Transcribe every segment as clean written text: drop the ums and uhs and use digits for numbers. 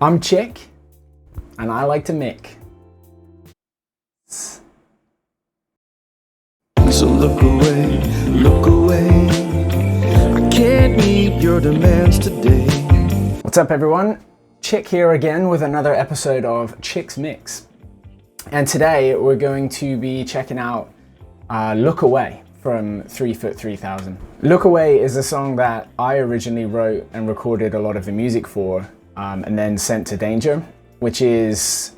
I'm Chick, and I like to mix. So look away, look away. I can't meet your demands today. What's up, everyone? Chick here again with another episode of Chick's Mix. And today we're going to be checking out Look Away from 3-Foot 3000. Look Away is a song that I originally wrote and recorded a lot of the music for and then sent to Danger, which is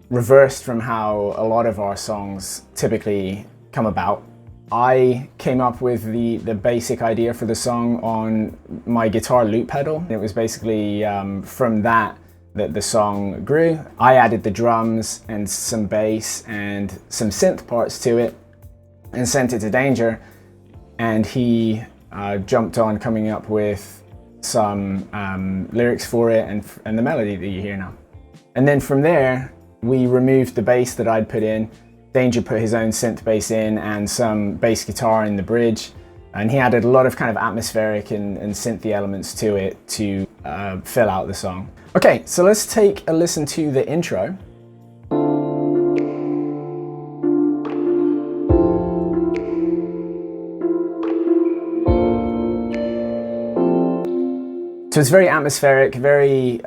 reversed from how a lot of our songs typically come about. I came up with the basic idea for the song on my guitar loop pedal. It was basically from that the song grew. I added the drums and some bass and some synth parts to it and sent it to Danger, and he jumped on coming up with some lyrics for it and the melody that you hear now. And then from there, we removed the bass that I'd put in. Danger put his own synth bass in and some bass guitar in the bridge, and he added a lot of kind of atmospheric and synthy elements to it to fill out the song. Okay, so let's take a listen to the intro. So it's very atmospheric, very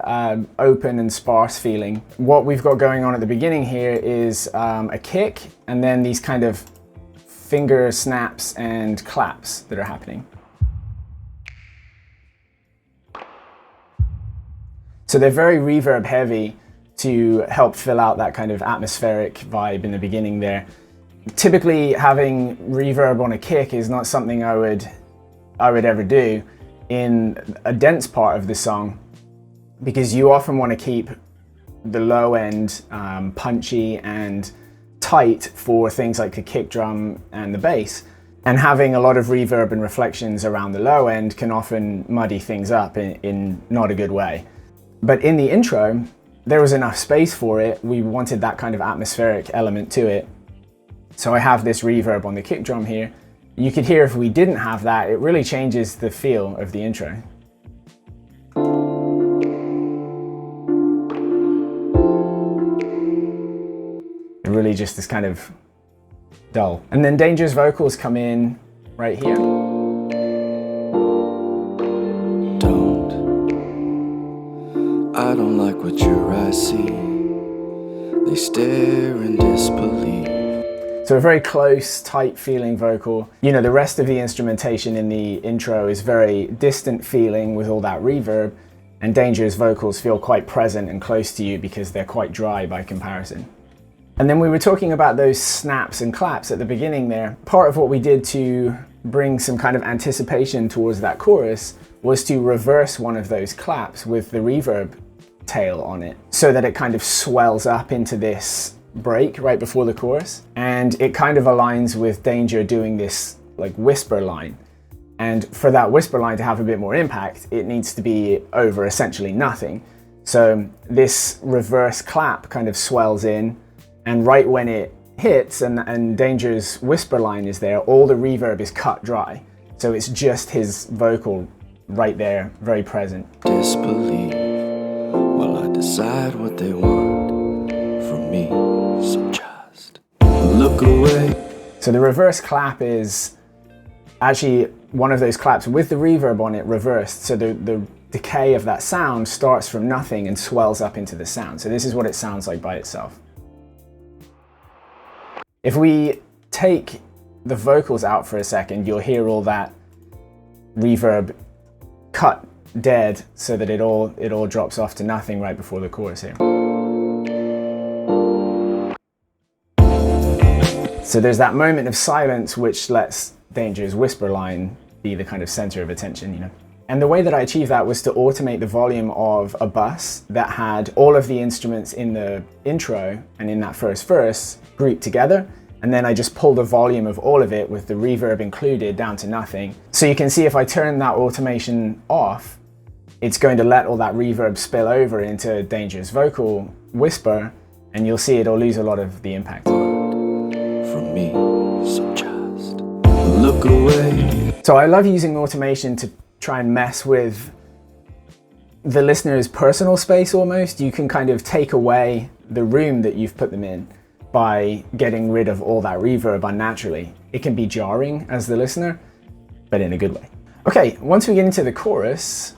open and sparse feeling. What we've got going on at the beginning here is a kick and then these kind of finger snaps and claps that are happening. So they're very reverb heavy to help fill out that kind of atmospheric vibe in the beginning there. Typically having reverb on a kick is not something I would ever do in a dense part of the song, because you often want to keep the low end punchy and tight for things like the kick drum and the bass. And having a lot of reverb and reflections around the low end can often muddy things up in not a good way. But in the intro, there was enough space for it. We wanted that kind of atmospheric element to it. So I have this reverb on the kick drum here. You could hear if we didn't have that, it really changes the feel of the intro. It really just is kind of dull. And then Danger's vocals come in right here. I don't like what your eyes see. They stare in disbelief. So a very close, tight feeling vocal. You know, the rest of the instrumentation in the intro is very distant feeling with all that reverb, and Danger's vocals feel quite present and close to you because they're quite dry by comparison. And then we were talking about those snaps and claps at the beginning there. Part of what we did to bring some kind of anticipation towards that chorus was to reverse one of those claps with the reverb tail on it, so that it kind of swells up into this break right before the chorus, and it kind of aligns with Danger doing this like whisper line. And for that whisper line to have a bit more impact, it needs to be over essentially nothing. So this reverse clap kind of swells in, and right when it hits and Danger's whisper line is there, all the reverb is cut dry. So it's just his vocal right there, very present. Disbelief while I decide what they want from me, so just look away. So the reverse clap is actually one of those claps with the reverb on it reversed. So the decay of that sound starts from nothing and swells up into the sound. So this is what it sounds like by itself. If we take the vocals out for a second, you'll hear all that reverb cut dead so that it all drops off to nothing right before the chorus here. So there's that moment of silence which lets Danger's whisper line be the kind of center of attention, you know. And the way that I achieved that was to automate the volume of a bus that had all of the instruments in the intro and in that first verse grouped together. And then I just pulled the volume of all of it with the reverb included down to nothing. So you can see if I turn that automation off, it's going to let all that reverb spill over into Danger's vocal whisper, and you'll see it'll lose a lot of the impact. From me, so just look away. So I love using automation to try and mess with the listener's personal space almost. You can kind of take away the room that you've put them in by getting rid of all that reverb unnaturally. It can be jarring as the listener, but in a good way. Okay, once we get into the chorus,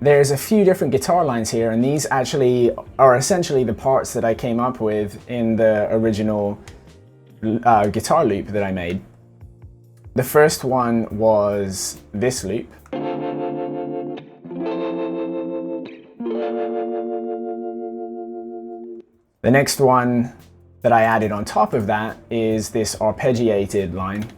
there's a few different guitar lines here, and these actually are essentially the parts that I came up with in the original guitar loop that I made. The first one was this loop. The next one that I added on top of that is this arpeggiated line.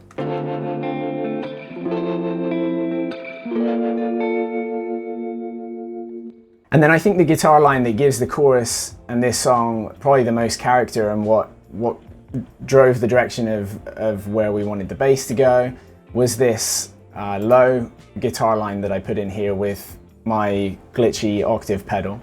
And then I think the guitar line that gives the chorus and this song probably the most character and what drove the direction of where we wanted the bass to go was this low guitar line that I put in here with my glitchy octave pedal.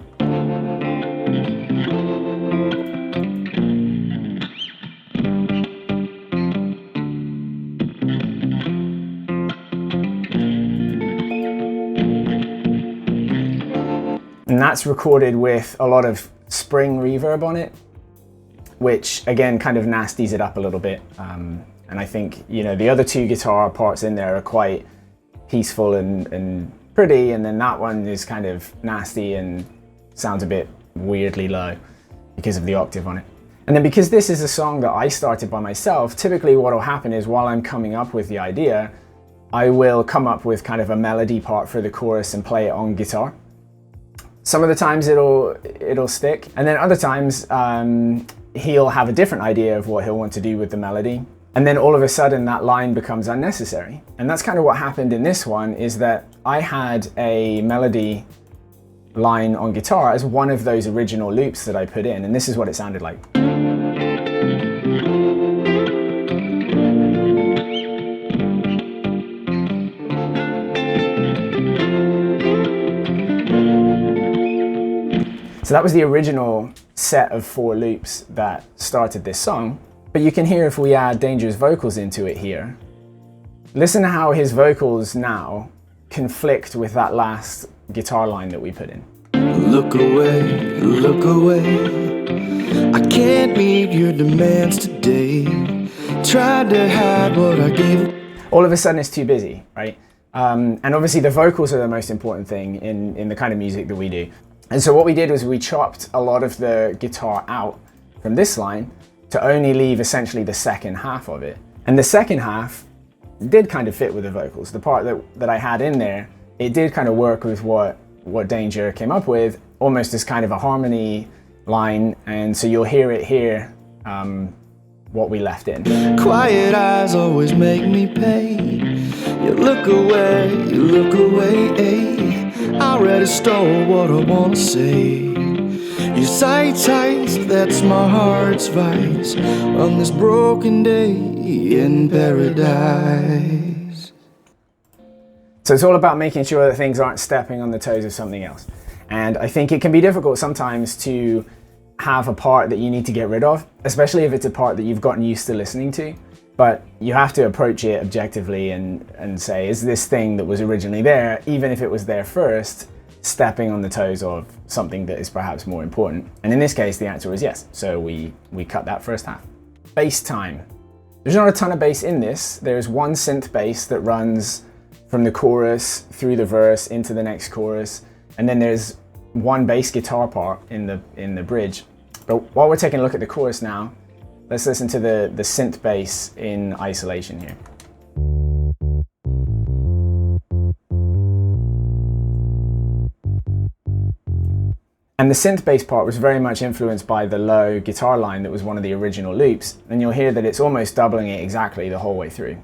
And that's recorded with a lot of spring reverb on it, which again kind of nasties it up a little bit. And I think, you know, the other two guitar parts in there are quite peaceful and pretty, and then that one is kind of nasty and sounds a bit weirdly low because of the octave on it. And then because this is a song that I started by myself, typically what will happen is while I'm coming up with the idea, I will come up with kind of a melody part for the chorus and play it on guitar. Some of the times it'll stick, and then other times he'll have a different idea of what he'll want to do with the melody, and then all of a sudden that line becomes unnecessary. And that's kind of what happened in this one, is that I had a melody line on guitar as one of those original loops that I put in, and this is what it sounded like. So that was the original set of 4 loops that started this song. But you can hear if we add Danger's vocals into it here. Listen to how his vocals now conflict with that last guitar line that we put in. Look away, look away. I can't meet your demands today. Tried to hide what I gave. All of a sudden it's too busy, right? And obviously the vocals are the most important thing in the kind of music that we do. And so what we did was we chopped a lot of the guitar out from this line to only leave essentially the second half of it. And the second half did kind of fit with the vocals. The part that I had in there, it did kind of work with what Danger came up with, almost as kind of a harmony line. And so you'll hear it here, what we left in. Quiet eyes always make me pay. You look away, you look away. I already stole what I wanna say. You zeitgeist, that's my heart's vice on this broken day in paradise. So it's all about making sure that things aren't stepping on the toes of something else. And I think it can be difficult sometimes to have a part that you need to get rid of, especially if it's a part that you've gotten used to listening to. But you have to approach it objectively and say, is this thing that was originally there, even if it was there first, stepping on the toes of something that is perhaps more important? And in this case, the answer is yes. So we cut that first half. Bass time. There's not a ton of bass in this. There's one synth bass that runs from the chorus through the verse into the next chorus. And then there's one bass guitar part in the bridge. But while we're taking a look at the chorus now, let's listen to the synth bass in isolation here. And the synth bass part was very much influenced by the low guitar line that was one of the original loops. And you'll hear that it's almost doubling it exactly the whole way through.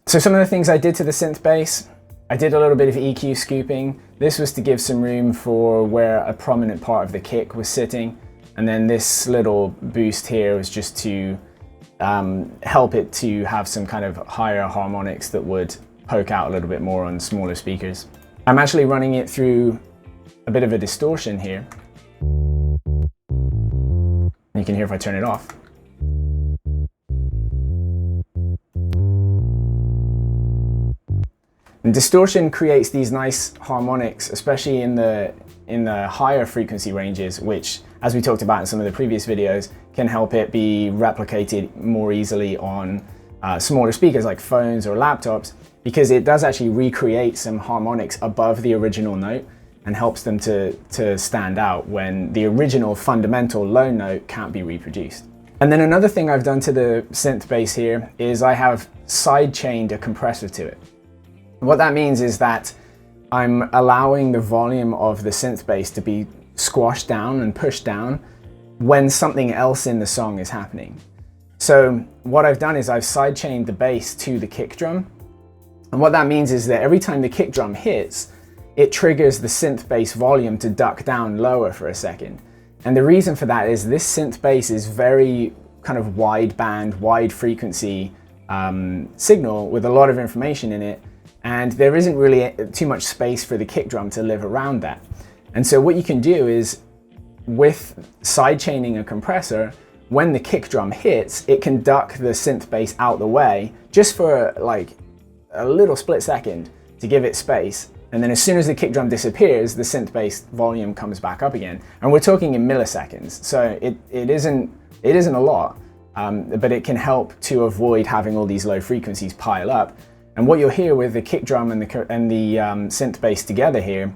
So some of the things I did to the synth bass, I did a little bit of EQ scooping. This was to give some room for where a prominent part of the kick was sitting. And then this little boost here was just to help it to have some kind of higher harmonics that would poke out a little bit more on smaller speakers. I'm actually running it through a bit of a distortion here. You can hear if I turn it off. And distortion creates these nice harmonics, especially in the higher frequency ranges, which, as we talked about in some of the previous videos, can help it be replicated more easily on smaller speakers like phones or laptops, because it does actually recreate some harmonics above the original note and helps them to stand out when the original fundamental low note can't be reproduced. And then another thing I've done to the synth bass here is I have side-chained a compressor to it. What that means is that I'm allowing the volume of the synth bass to be squashed down and pushed down when something else in the song is happening. So what I've done is I've side-chained the bass to the kick drum. And what that means is that every time the kick drum hits, it triggers the synth bass volume to duck down lower for a second. And the reason for that is this synth bass is very kind of wide band, wide frequency signal with a lot of information in it. And there isn't really too much space for the kick drum to live around that. And so what you can do is, with side-chaining a compressor, when the kick drum hits, it can duck the synth bass out the way just for like a little split second to give it space. And then as soon as the kick drum disappears, the synth bass volume comes back up again. And we're talking in milliseconds. So it isn't a lot, but it can help to avoid having all these low frequencies pile up. And what you'll hear with the kick drum and the synth bass together here,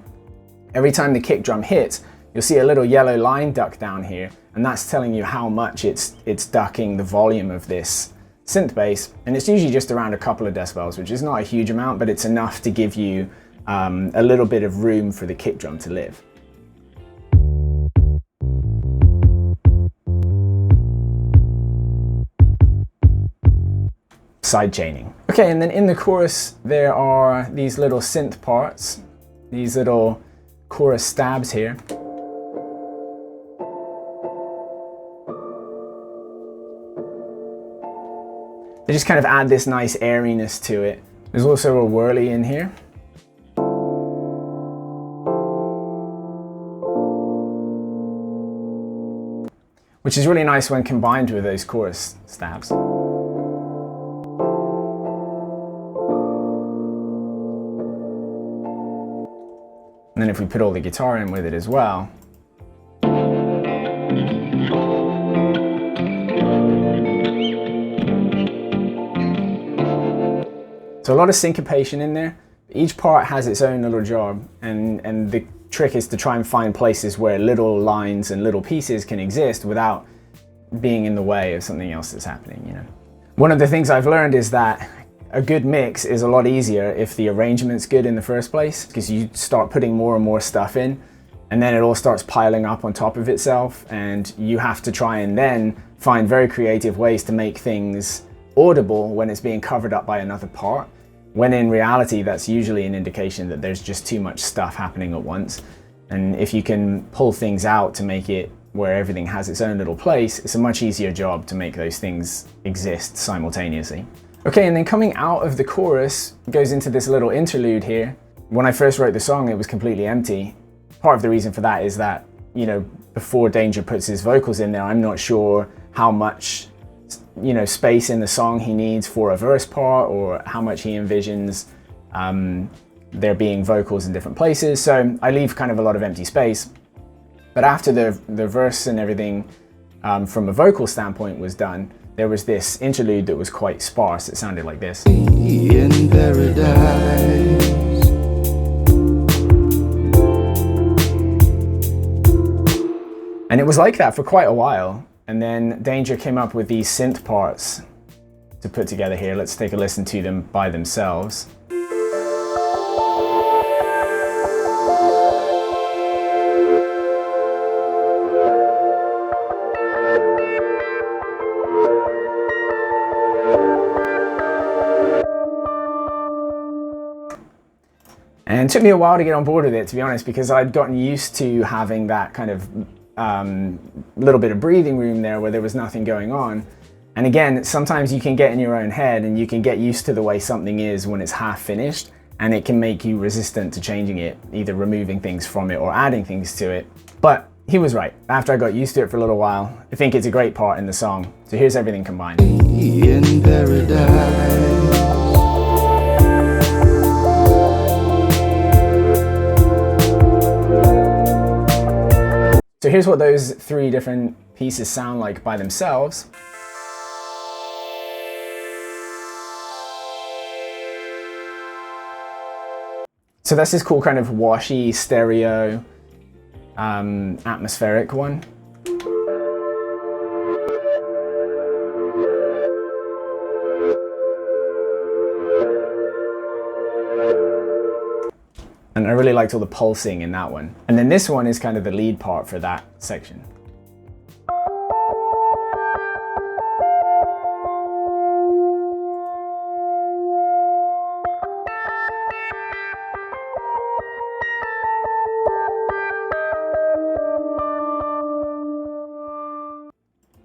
every time the kick drum hits, you'll see a little yellow line duck down here, and that's telling you how much it's ducking the volume of this synth bass. And it's usually just around a couple of decibels, which is not a huge amount, but it's enough to give you a little bit of room for the kick drum to live. Side chaining. Okay, and then in the chorus there are these little synth parts, these little chorus stabs here. They just kind of add this nice airiness to it. There's also a whirly in here. Which is really nice when combined with those chorus stabs. And then if we put all the guitar in with it as well. So a lot of syncopation in there. Each part has its own little job, and the trick is to try and find places where little lines and little pieces can exist without being in the way of something else that's happening, you know. One of the things I've learned is that a good mix is a lot easier if the arrangement's good in the first place, because you start putting more and more stuff in, and then it all starts piling up on top of itself, and you have to try and then find very creative ways to make things audible when it's being covered up by another part, when in reality that's usually an indication that there's just too much stuff happening at once. And if you can pull things out to make it where everything has its own little place, it's a much easier job to make those things exist simultaneously. Okay, and then coming out of the chorus goes into this little interlude here. When I first wrote the song, it was completely empty. Part of the reason for that is that, you know, before Danger puts his vocals in there, I'm not sure how much, you know, space in the song he needs for a verse part, or how much he envisions there being vocals in different places. So I leave kind of a lot of empty space. But after the verse and everything from a vocal standpoint was done, there was this interlude that was quite sparse. It sounded like this. In paradise. And it was like that for quite a while. And then Danger came up with these synth parts to put together here. Let's take a listen to them by themselves. And it took me a while to get on board with it, to be honest, because I'd gotten used to having that kind of little bit of breathing room there where there was nothing going on. And again, sometimes you can get in your own head and you can get used to the way something is when it's half finished. and it can make you resistant to changing it, either removing things from it or adding things to it. But he was right. After I got used to it for a little while, I think it's a great part in the song. So here's everything combined. In paradise. So here's what those three different pieces sound like by themselves. So that's this cool kind of washy stereo, atmospheric one. And I really liked all the pulsing in that one. And then this one is kind of the lead part for that section.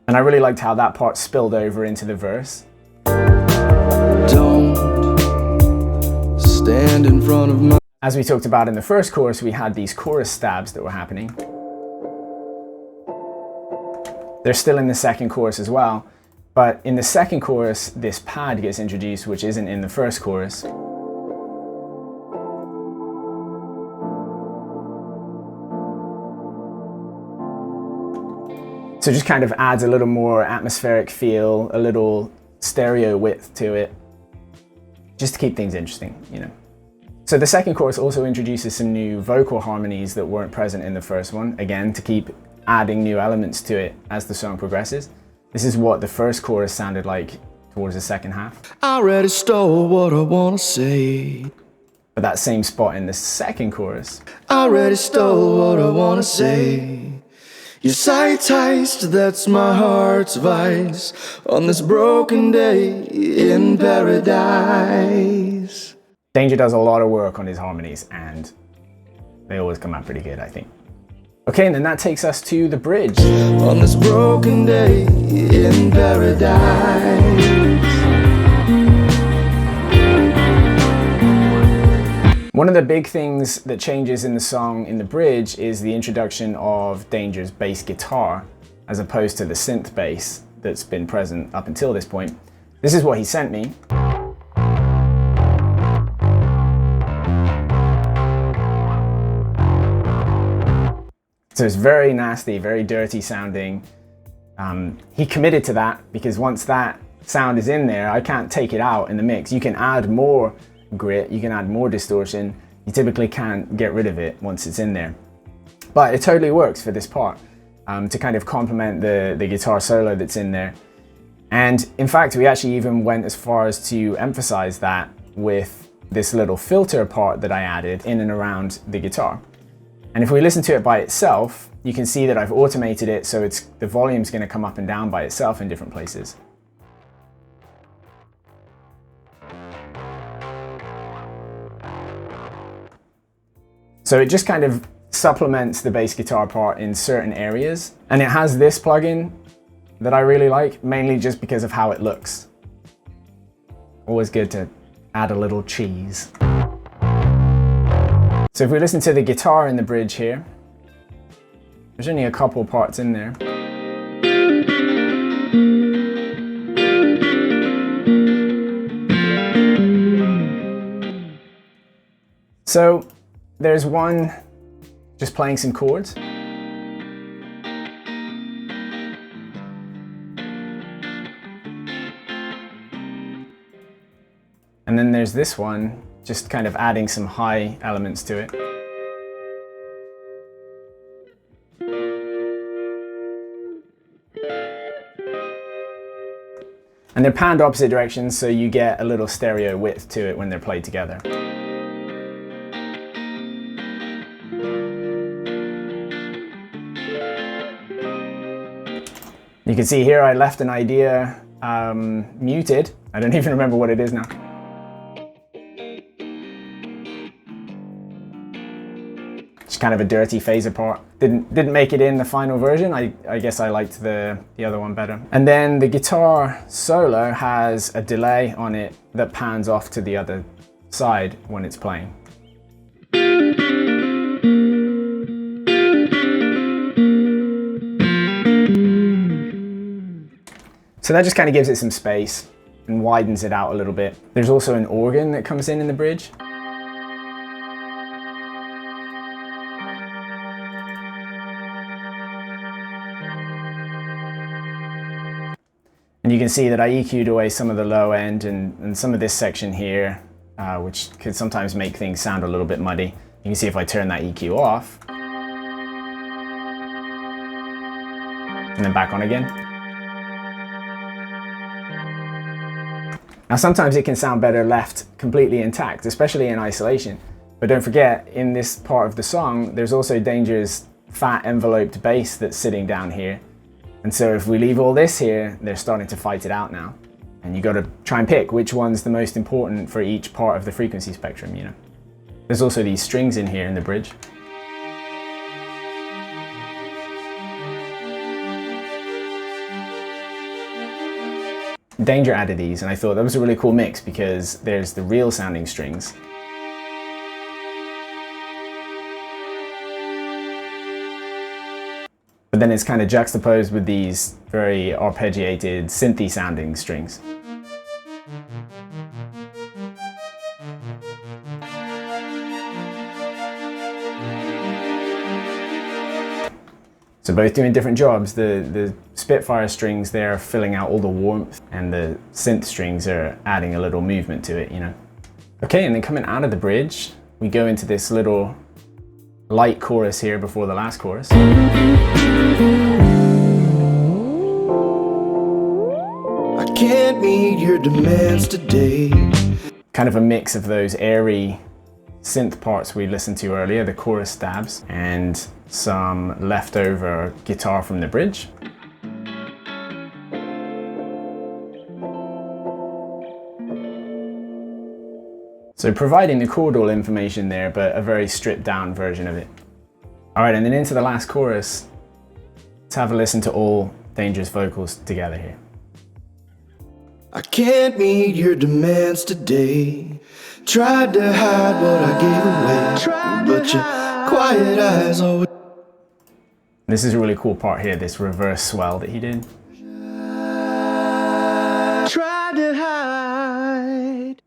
And I really liked how that part spilled over into the verse. Don't stand in front of my... As we talked about in the first chorus, we had these chorus stabs that were happening. They're still in the second chorus as well, but in the second chorus, this pad gets introduced, which isn't in the first chorus. So just kind of adds a little more atmospheric feel, a little stereo width to it, just to keep things interesting, you know. So the second chorus also introduces some new vocal harmonies that weren't present in the first one, again, to keep adding new elements to it as the song progresses. This is what the first chorus sounded like towards the second half. I already stole what I wanna say. But that same spot in the second chorus. I already stole what I wanna say. Your sight taste, that's my heart's vice. On this broken day in paradise. Danger does a lot of work on his harmonies, and they always come out pretty good, I think. Okay, and then that takes us to the bridge. On this broken day in paradise. One of the big things that changes in the song in the bridge is the introduction of Danger's bass guitar, as opposed to the synth bass that's been present up until this point. This is what he sent me. So it's very nasty, very dirty sounding. He committed to that because once that sound is in there, I can't take it out in the mix. You can add more grit, you can add more distortion. You typically can't get rid of it once it's in there. But it totally works for this part to kind of complement the guitar solo that's in there. And in fact, we actually even went as far as to emphasize that with this little filter part that I added in and around the guitar. And if we listen to it by itself, you can see that I've automated it so the volume's going to come up and down by itself in different places. So it just kind of supplements the bass guitar part in certain areas. And it has this plugin that I really like, mainly just because of how it looks. Always good to add a little cheese. So if we listen to the guitar in the bridge here, there's only a couple parts in there. So there's one just playing some chords. And then there's this one just kind of adding some high elements to it. And they're panned opposite directions, so you get a little stereo width to it when they're played together. You can see here I left an idea muted. I don't even remember what it is now. Just kind of a dirty phaser part. Didn't make it in the final version. I guess I liked the other one better. And then the guitar solo has a delay on it that pans off to the other side when it's playing. So that just kind of gives it some space and widens it out a little bit. There's also an organ that comes in the bridge. And you can see that I EQ'd away some of the low end and some of this section here, which could sometimes make things sound a little bit muddy. You can see if I turn that EQ off, and then back on again. Now sometimes it can sound better left completely intact, especially in isolation. But don't forget, in this part of the song, there's also Danger's fat enveloped bass that's sitting down here. And so if we leave all this here, they're starting to fight it out now. And you got to try and pick which one's the most important for each part of the frequency spectrum, you know. There's also these strings in here in the bridge. Danger added these, and I thought that was a really cool mix because there's the real sounding strings. But then it's kind of juxtaposed with these very arpeggiated, synthy sounding strings. So both doing different jobs. The Spitfire strings there are filling out all the warmth, and the synth strings are adding a little movement to it, you know. Okay, and then coming out of the bridge, we go into this little light chorus here before the last chorus. I can't meet your demands today. Kind of a mix of those airy synth parts we listened to earlier, the chorus stabs, and some leftover guitar from the bridge. So providing the chordal information there, but a very stripped down version of it. All right, and then into the last chorus. Let's have a listen to all Danger's vocals together here. I can't meet your demands today. Tried to hide what I gave away, but your quiet eyes always. This is a really cool part here, this reverse swell that he did. Tried to hide.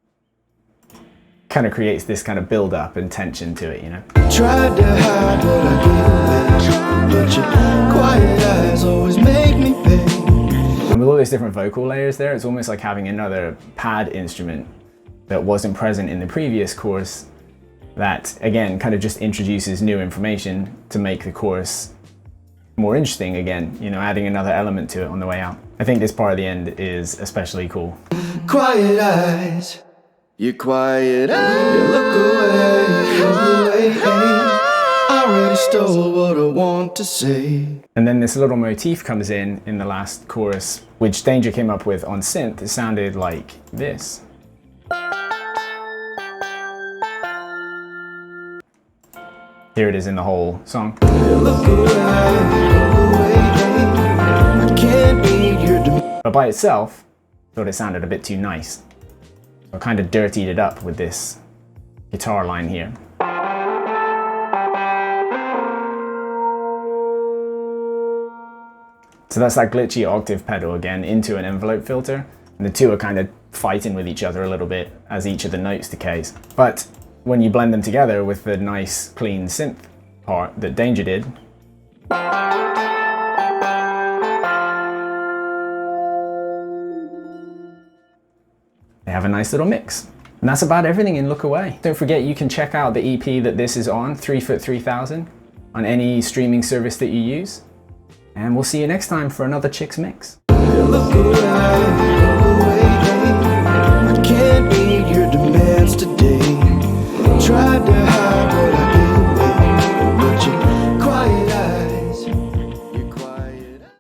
Kind of creates this kind of build up and tension to it, you know. Tried to hide what I gave away, but your quiet eyes always make me pay. And with all those different vocal layers there, it's almost like having another pad instrument that wasn't present in the previous chorus that, again, kind of just introduces new information to make the chorus more interesting again, you know, adding another element to it on the way out. I think this part of the end is especially cool. Quiet eyes, you quiet eyes, you look away, I already stole what I want to say. And then this little motif comes in the last chorus, which Danger came up with on synth. It sounded like this. Here it is in the whole song. But by itself, I thought it sounded a bit too nice. So I kind of dirtied it up with this guitar line here. So that's that glitchy octave pedal again into an envelope filter. And the two are kind of fighting with each other a little bit as each of the notes decays. But when you blend them together with the nice clean synth part that Danger did, they have a nice little mix. And that's about everything in Look Away. Don't forget, you can check out the EP that this is on, 3foot3000, on any streaming service that you use. And we'll see you next time for another Chicks Mix. Look away, I can't meet your demands today. Tried to hide